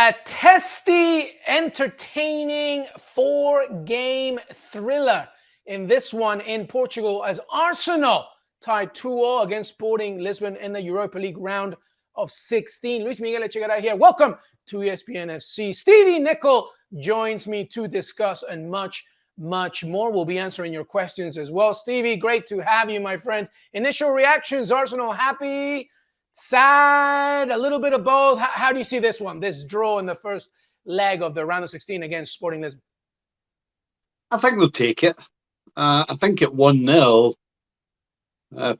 A testy, entertaining four-game thriller in this one in Portugal as Arsenal tied 2-2 against Sporting Lisbon in the Europa League round of 16. Luis Miguel Echegaray here. Welcome to ESPN FC. Stevie Nicol joins me to discuss and much more. We'll be answering your questions as well. Stevie, great to have you, my friend. Initial reactions, Arsenal happy, sad, a little bit of both. How do you see this one, this draw in the first leg of the round of 16 against Sporting Lisbon? I think they'll take it. I think at 1-0,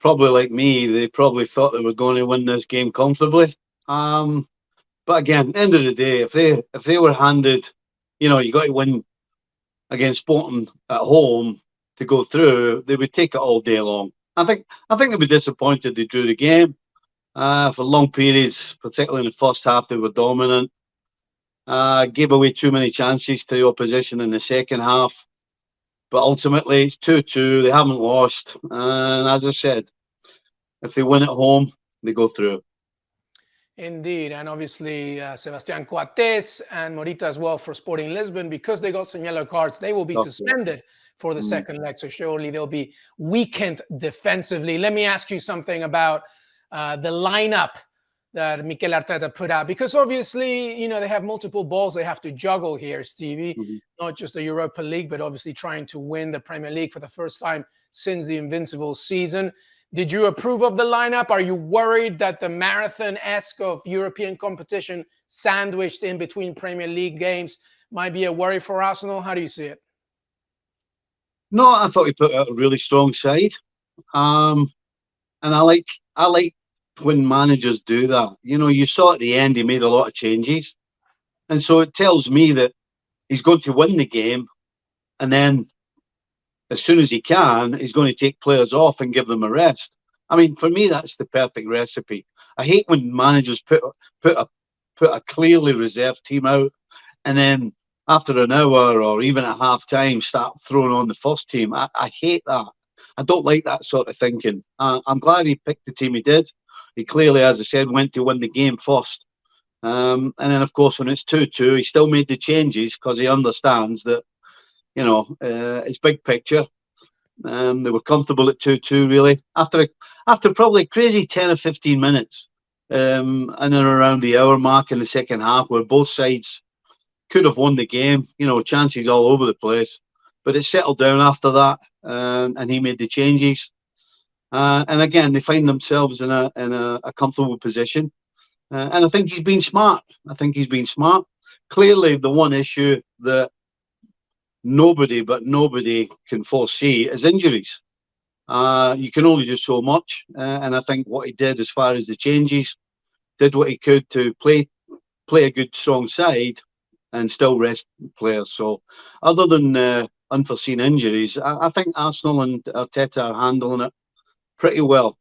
probably like me, they probably thought they were going to win this game comfortably. But again, at the end of the day, if they were handed, you got to win against Sporting at home to go through, they would take it all day long. I think they'd be disappointed they drew the game. For long periods, particularly in the first half, they were dominant. Gave away too many chances to the opposition in the second half. But ultimately, it's 2-2. They haven't lost. And as I said, if they win at home, they go through. Indeed. And obviously, Sebastian Coates and Morita as well for Sporting Lisbon, because they got some yellow cards, they will be suspended for the second leg. So surely they'll be weakened defensively. Let me ask you something about the lineup that Mikel Arteta put out, because obviously, they have multiple balls they have to juggle here, Stevie. Not just the Europa League, but obviously trying to win the Premier League for the first time since the Invincible season. Did you approve of the lineup? Are you worried that the marathon-esque of European competition sandwiched in between Premier League games might be a worry for Arsenal? How do you see it? No, I thought he put out a really strong side. And I like when managers do that. You saw at the end he made a lot of changes. And so it tells me that he's going to win the game, and then as soon as he can, he's going to take players off and give them a rest. I mean, for me, that's the perfect recipe. I hate when managers put a clearly reserved team out, and then after an hour or even at half time start throwing on the first team. I hate that. I don't like that sort of thinking. I'm glad he picked the team he did. He clearly, as I said, went to win the game first. And then, of course, when it's 2-2, he still made the changes because he understands that, it's big picture. They were comfortable at 2-2, really. After probably a crazy 10 or 15 minutes, and then around the hour mark in the second half, where both sides could have won the game, chances all over the place. But it settled down after that, and he made the changes. And again, they find themselves in a comfortable position. And I think he's been smart. Clearly, the one issue that nobody can foresee is injuries. You can only do so much. And I think what he did as far as the changes, did what he could to play a good, strong side and still rest players. So other than unforeseen injuries, I think Arsenal and Arteta are handling it pretty well.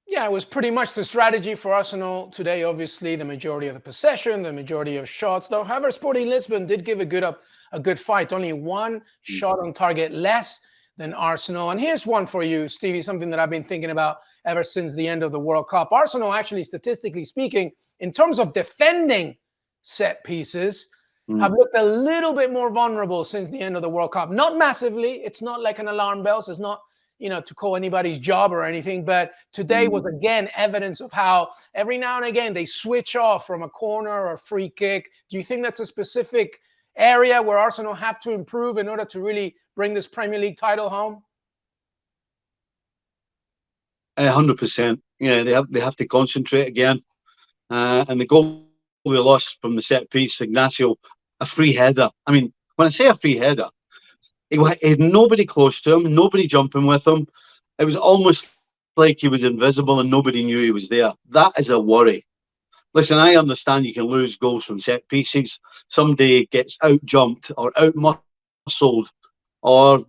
Yeah, it was pretty much the strategy for Arsenal today. Obviously, the majority of the possession, the majority of shots. Though, however, Sporting Lisbon did give a good fight. Only one shot on target less than Arsenal. And here's one for you, Stevie, something that I've been thinking about ever since the end of the World Cup. Arsenal, actually, statistically speaking, in terms of defending set pieces, have looked a little bit more vulnerable since the end of the World Cup. Not massively. It's not like an alarm bell. So it's not, to call anybody's job or anything. But today was, again, evidence of how every now and again they switch off from a corner or a free kick. Do you think that's a specific area where Arsenal have to improve in order to really bring this Premier League title home? 100%. They have to concentrate again. And the goal they lost from the set piece, Ignacio, a free header. I mean, when I say a free header, he had nobody close to him, nobody jumping with him. It was almost like he was invisible and nobody knew he was there. That is a worry. Listen, I understand you can lose goals from set pieces. Somebody gets out-jumped or out-muscled or,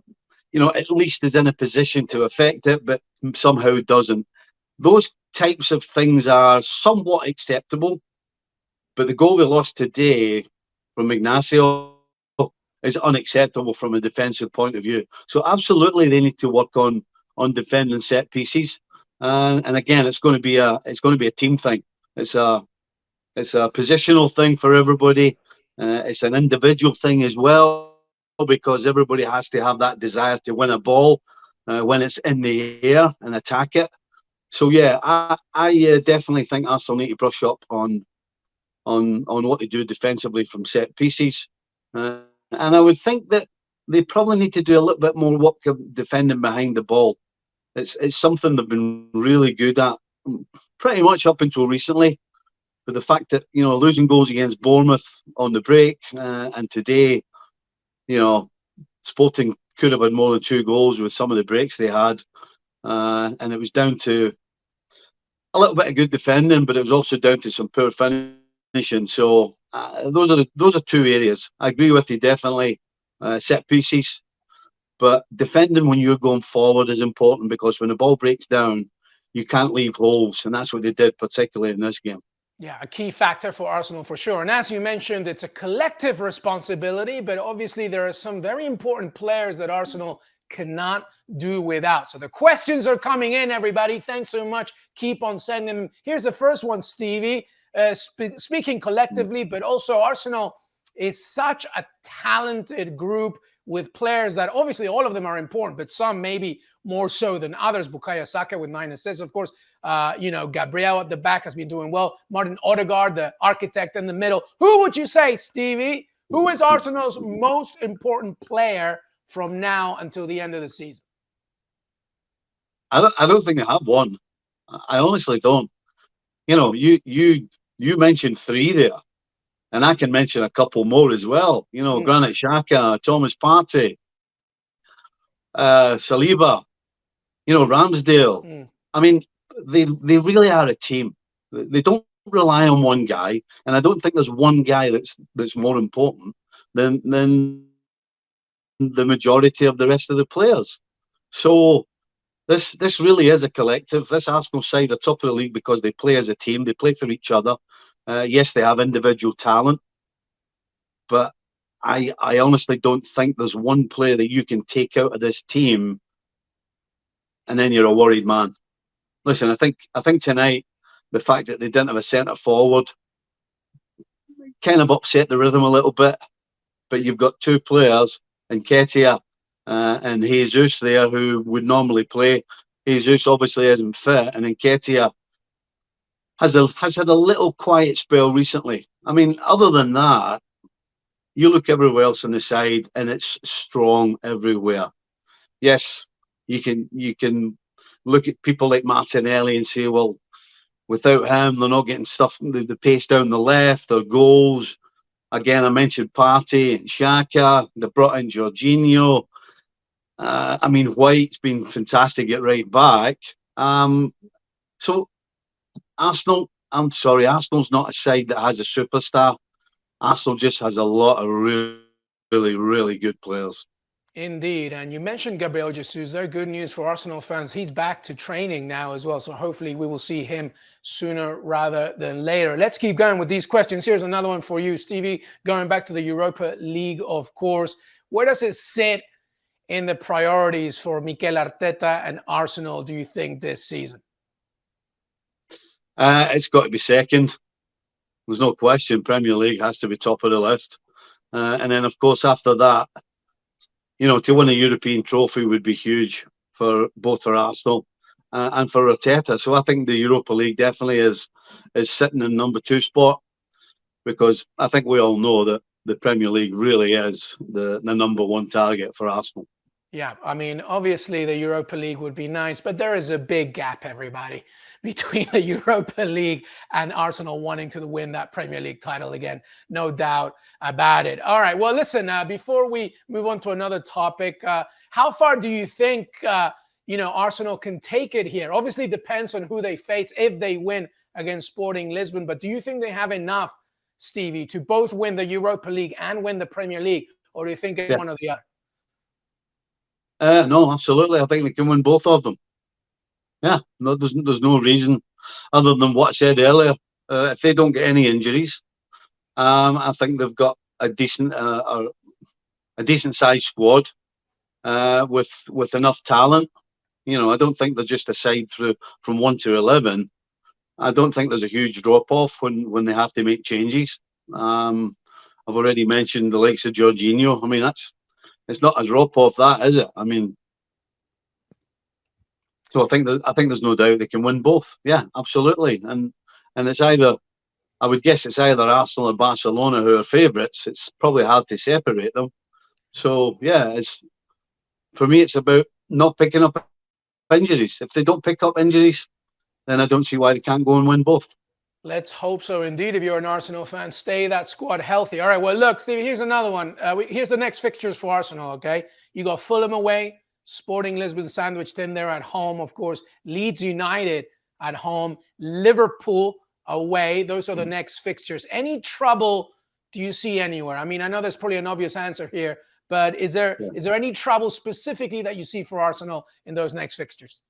at least is in a position to affect it, but somehow doesn't. Those types of things are somewhat acceptable. But the goal they lost today from Ignacio is unacceptable from a defensive point of view. So absolutely, they need to work on defending set pieces. And again, it's going to be a team thing. It's It's a positional thing for everybody. It's an individual thing as well because everybody has to have that desire to win a ball when it's in the air and attack it. So yeah, I definitely think Arsenal need to brush up on what they do defensively from set pieces, and I would think that they probably need to do a little bit more work of defending behind the ball. It's something they've been really good at, pretty much up until recently. But the fact that losing goals against Bournemouth on the break and today, you know, Sporting could have had more than 2 goals with some of the breaks they had, and it was down to a little bit of good defending, but it was also down to some poor finishing. So those are 2 areas. I agree with you definitely. Set pieces, but defending when you're going forward is important because when the ball breaks down, you can't leave holes, and that's what they did particularly in this game. Yeah, a key factor for Arsenal for sure. And as you mentioned, it's a collective responsibility, but obviously there are some very important players that Arsenal cannot do without. So the questions are coming in, everybody. Thanks so much. Keep on sending them. Here's the first one, Stevie. Speaking collectively, but also Arsenal is such a talented group with players that obviously all of them are important, but some maybe more so than others. Bukayo Saka with 9 assists, of course. Gabriel at the back has been doing well. Martin Odegaard, the architect in the middle. Who would you say, Stevie? Who is Arsenal's most important player from now until the end of the season? I don't think I have one. I honestly don't. You mentioned 3 there, and I can mention a couple more as well. Granit Xhaka, Thomas Partey, Saliba, Ramsdale. I mean, they really are a team. They don't rely on one guy, and I don't think there's one guy that's more important than the majority of the rest of the players. So this really is a collective. This Arsenal side are top of the league because they play as a team. They play for each other. Yes, they have individual talent, but I honestly don't think there's one player that you can take out of this team and then you're a worried man. Listen, I think tonight the fact that they didn't have a centre forward kind of upset the rhythm a little bit. But you've got 2 players, Nketiah and Jesus there, who would normally play. Jesus obviously isn't fit, and Nketiah has had a little quiet spell recently. I mean, other than that, you look everywhere else on the side, and it's strong everywhere. Yes, you can look at people like Martinelli and say, well, without him, they're not getting stuff, the pace down the left, their goals. Again, I mentioned Partey and Xhaka. They brought in Jorginho. I mean, White's been fantastic at right back. So Arsenal's not a side that has a superstar. Arsenal just has a lot of really, really, really good players. Indeed. And you mentioned Gabriel Jesus. They're good news for Arsenal fans. He's back to training now as well. So hopefully we will see him sooner rather than later. Let's keep going with these questions. Here's another one for you, Stevie. Going back to the Europa League, of course. Where does it sit in the priorities for Mikel Arteta and Arsenal, do you think, this season? It's got to be second. There's no question. Premier League has to be top of the list. And then, of course, after that, to win a European trophy would be huge for Arsenal and for Arteta. So I think the Europa League definitely is sitting in number 2 spot, because I think we all know that the Premier League really is the number 1 target for Arsenal. Yeah, I mean, obviously the Europa League would be nice, but there is a big gap, everybody, between the Europa League and Arsenal wanting to win that Premier League title again. No doubt about it. All right, well, listen, before we move on to another topic, how far do you think, Arsenal can take it here? Obviously, it depends on who they face if they win against Sporting Lisbon, but do you think they have enough, Stevie, to both win the Europa League and win the Premier League, or do you think it's one or the other? No, absolutely. I think they can win both of them. Yeah, no, there's no reason other than what I said earlier. If they don't get any injuries, I think they've got a decent sized squad with enough talent. I don't think they're just a side from 1 to 11. I don't think there's a huge drop-off when they have to make changes. I've already mentioned the likes of Jorginho. I mean, it's not a drop-off, that, is it? I mean, so I think there's no doubt they can win both. Yeah, absolutely. And it's either, I would guess it's either Arsenal or Barcelona who are favourites. It's probably hard to separate them. So yeah, for me, it's about not picking up injuries. If they don't pick up injuries, then I don't see why they can't go and win both. Let's hope so indeed. If you're an Arsenal fan, stay that squad healthy. All right, well, look, Stevie, here's another one. Here's the next fixtures for Arsenal, okay? You got Fulham away, Sporting Lisbon sandwiched in there at home, of course, Leeds United at home, Liverpool away. Those are the next fixtures. Any trouble do you see anywhere? I mean, I know there's probably an obvious answer here, but is there any trouble specifically that you see for Arsenal in those next fixtures?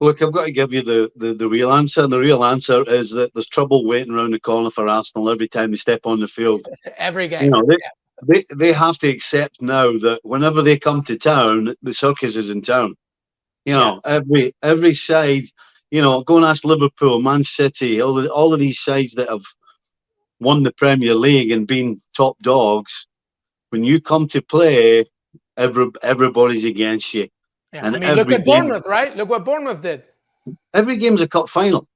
Look, I've got to give you the real answer. And the real answer is that there's trouble waiting around the corner for Arsenal every time they step on the field. Every game. You know, they have to accept now that whenever they come to town, the circus is in town. You know, every side, you know, go and ask Liverpool, Man City, all of these sides that have won the Premier League and been top dogs. When you come to play, everybody's against you. Yeah, and I mean, look at Bournemouth, right? Look what Bournemouth did. Every game's a cup final.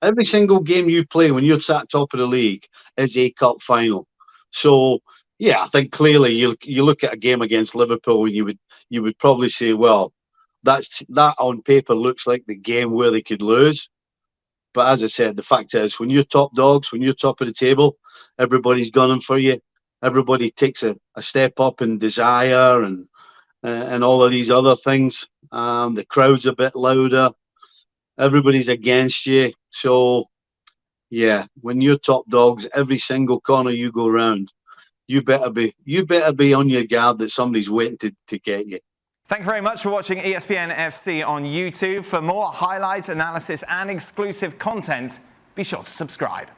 Every single game you play when you're sat top of the league is a cup final. So, yeah, I think clearly you look at a game against Liverpool and you would probably say, well, that on paper looks like the game where they could lose. But as I said, the fact is, when you're top dogs, when you're top of the table, everybody's gunning for you. Everybody takes a step up in desire and all of these other things. The crowd's a bit louder. Everybody's against you. So, yeah, when you're top dogs, every single corner you go round, you better be on your guard that somebody's waiting to get you. Thank you very much for watching ESPN FC on YouTube. For more highlights, analysis, and exclusive content, be sure to subscribe.